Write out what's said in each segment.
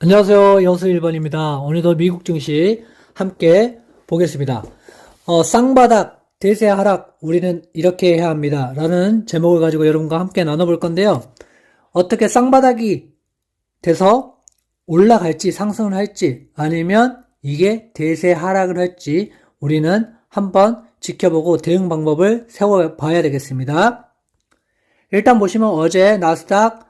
안녕하세요. 여수 1번입니다. 오늘도 미국 증시 함께 보겠습니다. 쌍바닥, 대세 하락, 우리는 이렇게 해야 합니다. 라는 제목을 가지고 여러분과 함께 나눠볼 건데요. 어떻게 쌍바닥이 돼서 올라갈지, 상승을 할지, 아니면 이게 대세 하락을 할지, 우리는 한번 지켜보고 대응 방법을 세워봐야 되겠습니다. 일단 보시면 어제 나스닥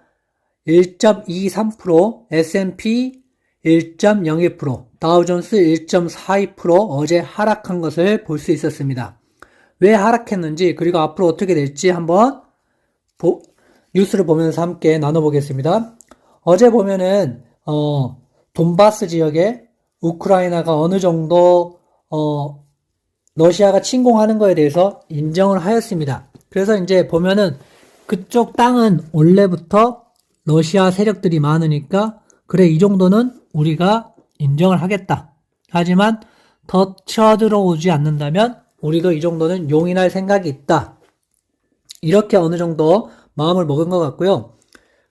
1.23%, S&P 1.02%, 다우존스 1.42% 어제 하락한 것을 볼 수 있었습니다. 왜 하락했는지 그리고 앞으로 어떻게 될지 한번 뉴스를 보면서 함께 나눠보겠습니다. 어제 보면은 돈바스 지역에 우크라이나가 어느 정도 러시아가 침공하는 거에 대해서 인정을 하였습니다. 그래서 이제 보면은 그쪽 땅은 원래부터 러시아 세력들이 많으니까 그래 이 정도는 우리가 인정을 하겠다. 하지만 더 쳐들어오지 않는다면 우리도 이 정도는 용인할 생각이 있다. 이렇게 어느 정도 마음을 먹은 것 같고요.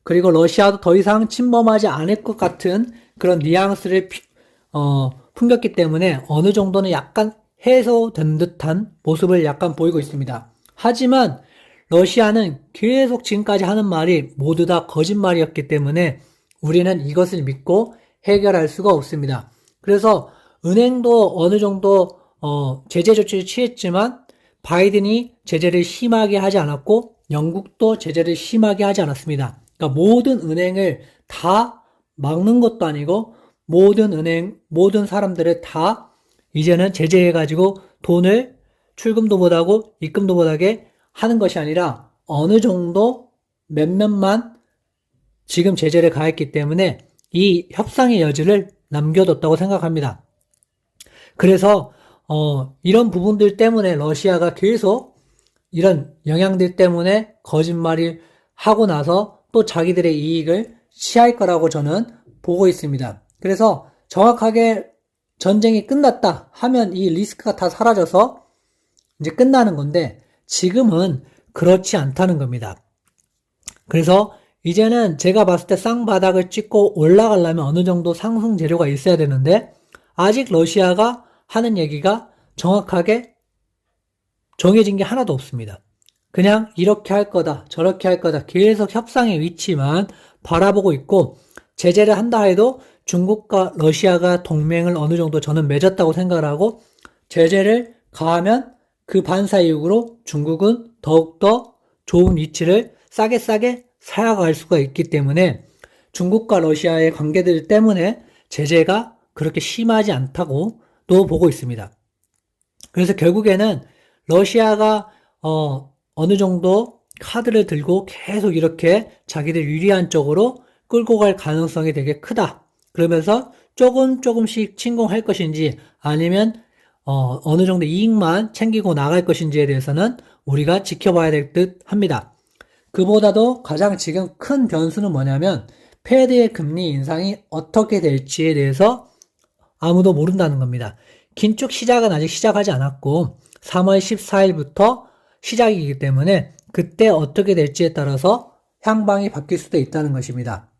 그리고 러시아도 더 이상 침범하지 않을 것 같은 그런 뉘앙스를 풍겼기 때문에 어느 정도는 약간 해소된 듯한 모습을 약간 보이고 있습니다. 하지만 러시아는 계속 지금까지 하는 말이 모두 다 거짓말이었기 때문에 우리는 이것을 믿고 해결할 수가 없습니다. 그래서 은행도 어느 정도 제재 조치를 취했지만 바이든이 제재를 심하게 하지 않았고 영국도 제재를 심하게 하지 않았습니다. 그러니까 모든 은행을 다 막는 것도 아니고 모든 사람들을 다 이제는 제재해가지고 돈을 출금도 못하고 입금도 못하게 하는 것이 아니라 어느 정도 몇몇만 지금 제재를 가했기 때문에 이 협상의 여지를 남겨뒀다고 생각합니다. 그래서 이런 부분들 때문에 러시아가 계속 이런 영향들 때문에 거짓말을 하고 나서 또 자기들의 이익을 취할 거라고 저는 보고 있습니다. 그래서 정확하게 전쟁이 끝났다 하면 이 리스크가 다 사라져서 이제 끝나는 건데 지금은 그렇지 않다는 겁니다. 그래서 이제는 제가 봤을 때 쌍바닥을 찍고 올라가려면 어느 정도 상승 재료가 있어야 되는데 아직 러시아가 하는 얘기가 정확하게 정해진 게 하나도 없습니다. 그냥 이렇게 할 거다 저렇게 할 거다 계속 협상의 위치만 바라보고 있고 제재를 한다 해도 중국과 러시아가 동맹을 어느 정도 저는 맺었다고 생각을 하고 제재를 가하면 그 반사 이익으로 중국은 더욱더 좋은 위치를 싸게 사야갈 수가 있기 때문에 중국과 러시아의 관계들 때문에 제재가 그렇게 심하지 않다고 또 보고 있습니다. 그래서 결국에는 러시아가 어느 정도 카드를 들고 계속 이렇게 자기들 유리한 쪽으로 끌고 갈 가능성이 되게 크다. 그러면서 조금씩 침공할 것인지 아니면 어느 정도 이익만 챙기고 나갈 것인지에 대해서는 우리가 지켜봐야 될 듯 합니다. 그보다도 가장 지금 큰 변수는 뭐냐면 패드의 금리 인상이 어떻게 될지에 대해서 아무도 모른다는 겁니다. 긴축 시작은 아직 시작하지 않았고 3월 14일부터 시작이기 때문에 그때 어떻게 될지에 따라서 향방이 바뀔 수도 있다는 것입니다.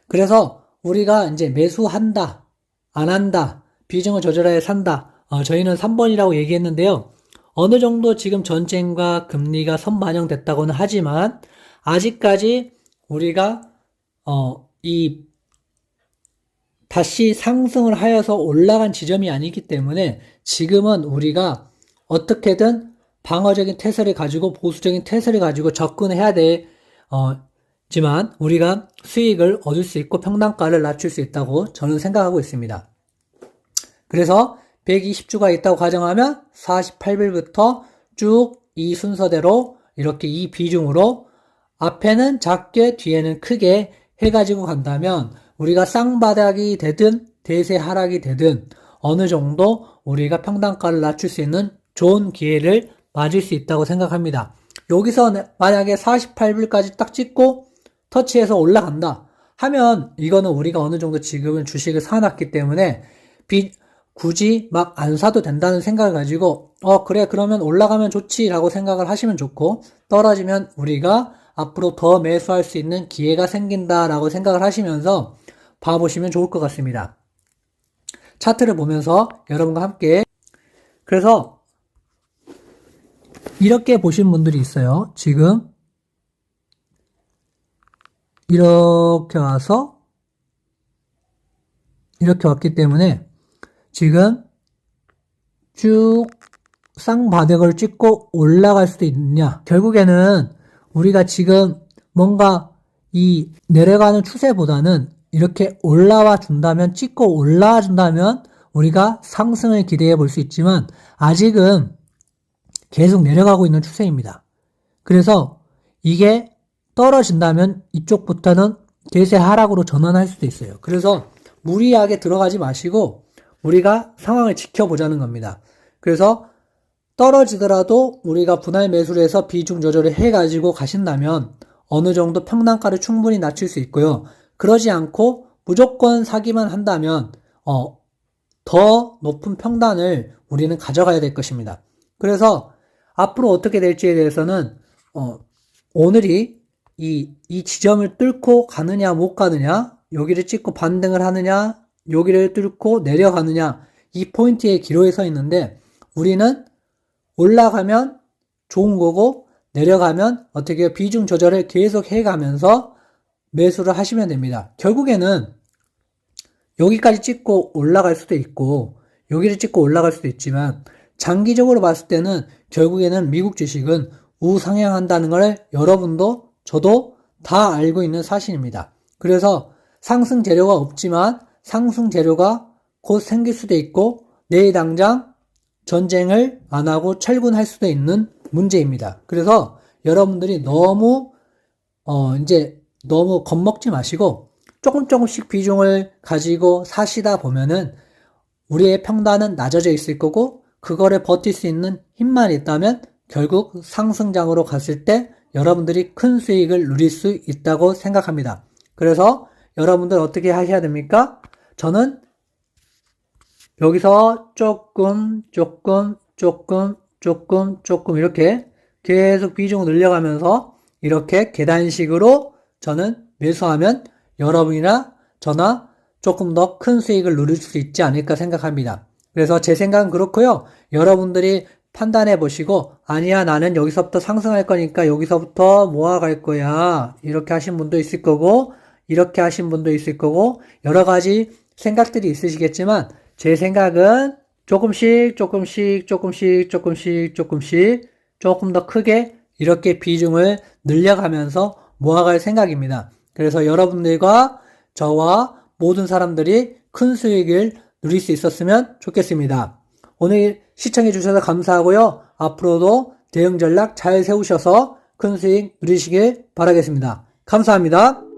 그래서 우리가 이제 매수한다, 안 한다, 비중을 조절하여 산다, 저희는 3번이라고 얘기했는데요. 어느 정도 지금 전쟁과 금리가 선반영됐다고는 하지만 아직까지 우리가 다시 상승을 하여서 올라간 지점이 아니기 때문에 지금은 우리가 어떻게든 방어적인 태세를 가지고 보수적인 태세를 가지고 접근해야 되지만 우리가 수익을 얻을 수 있고 평단가를 낮출 수 있다고 저는 생각하고 있습니다. 그래서 120주가 있다고 가정하면 48불부터 쭉 이 순서대로 이렇게 이 비중으로 앞에는 작게 뒤에는 크게 해가지고 간다면 우리가 쌍바닥이 되든 대세 하락이 되든 어느 정도 우리가 평단가를 낮출 수 있는 좋은 기회를 맞을 수 있다고 생각합니다. 여기서 만약에 48불까지 딱 찍고 터치해서 올라간다 하면 이거는 우리가 어느 정도 지금은 주식을 사놨기 때문에 굳이 막 안 사도 된다는 생각을 가지고 그래 그러면 올라가면 좋지 라고 생각을 하시면 좋고 떨어지면 우리가 앞으로 더 매수할 수 있는 기회가 생긴다 라고 생각을 하시면서 봐보시면 좋을 것 같습니다. 차트를 보면서 여러분과 함께 그래서 이렇게 보신 분들이 있어요. 지금 이렇게 와서 이렇게 왔기 때문에 지금 쭉 쌍바닥을 찍고 올라갈 수도 있느냐. 결국에는 우리가 지금 뭔가 이 내려가는 추세보다는 이렇게 올라와 준다면, 찍고 올라와 준다면 우리가 상승을 기대해 볼 수 있지만 아직은 계속 내려가고 있는 추세입니다. 그래서 이게 떨어진다면 이쪽부터는 대세 하락으로 전환할 수도 있어요. 그래서 무리하게 들어가지 마시고 우리가 상황을 지켜보자는 겁니다. 그래서 떨어지더라도 우리가 분할 매수를 해서 비중 조절을 해가지고 가신다면 어느 정도 평단가를 충분히 낮출 수 있고요. 그러지 않고 무조건 사기만 한다면 더 높은 평단을 우리는 가져가야 될 것입니다. 그래서 앞으로 어떻게 될지에 대해서는 오늘이 이 지점을 뚫고 가느냐 못 가느냐, 여기를 찍고 반등을 하느냐, 여기를 뚫고 내려가느냐, 이 포인트의 기로에 서 있는데 우리는 올라가면 좋은 거고 내려가면 어떻게 비중 조절을 계속 해가면서 매수를 하시면 됩니다. 결국에는 여기까지 찍고 올라갈 수도 있고 여기를 찍고 올라갈 수도 있지만 장기적으로 봤을 때는 결국에는 미국 주식은 우상향한다는 걸 여러분도 저도 다 알고 있는 사실입니다. 그래서 상승 재료가 없지만 상승 재료가 곧 생길 수도 있고 내일 당장 전쟁을 안 하고 철군할 수도 있는 문제입니다. 그래서 여러분들이 너무 너무 겁먹지 마시고 조금씩 비중을 가지고 사시다 보면은 우리의 평단은 낮아져 있을 거고 그거를 버틸 수 있는 힘만 있다면 결국 상승장으로 갔을 때 여러분들이 큰 수익을 누릴 수 있다고 생각합니다. 그래서 여러분들 어떻게 하셔야 됩니까? 저는 여기서 조금 이렇게 계속 비중을 늘려가면서 이렇게 계단식으로 저는 매수하면 여러분이나 저나 조금 더 큰 수익을 누릴 수 있지 않을까 생각합니다. 그래서 제 생각은 그렇고요. 여러분들이 판단해 보시고 아니야 나는 여기서부터 상승할 거니까 여기서부터 모아갈 거야 이렇게 하신 분도 있을 거고 이렇게 하신 분도 있을 거고 여러 가지 생각들이 있으시겠지만 제 생각은 조금씩 조금 더 크게 이렇게 비중을 늘려가면서 모아갈 생각입니다. 그래서 여러분들과 저와 모든 사람들이 큰 수익을 누릴 수 있었으면 좋겠습니다. 오늘 시청해 주셔서 감사하고요. 앞으로도 대응 전략 잘 세우셔서 큰 수익 누리시길 바라겠습니다. 감사합니다.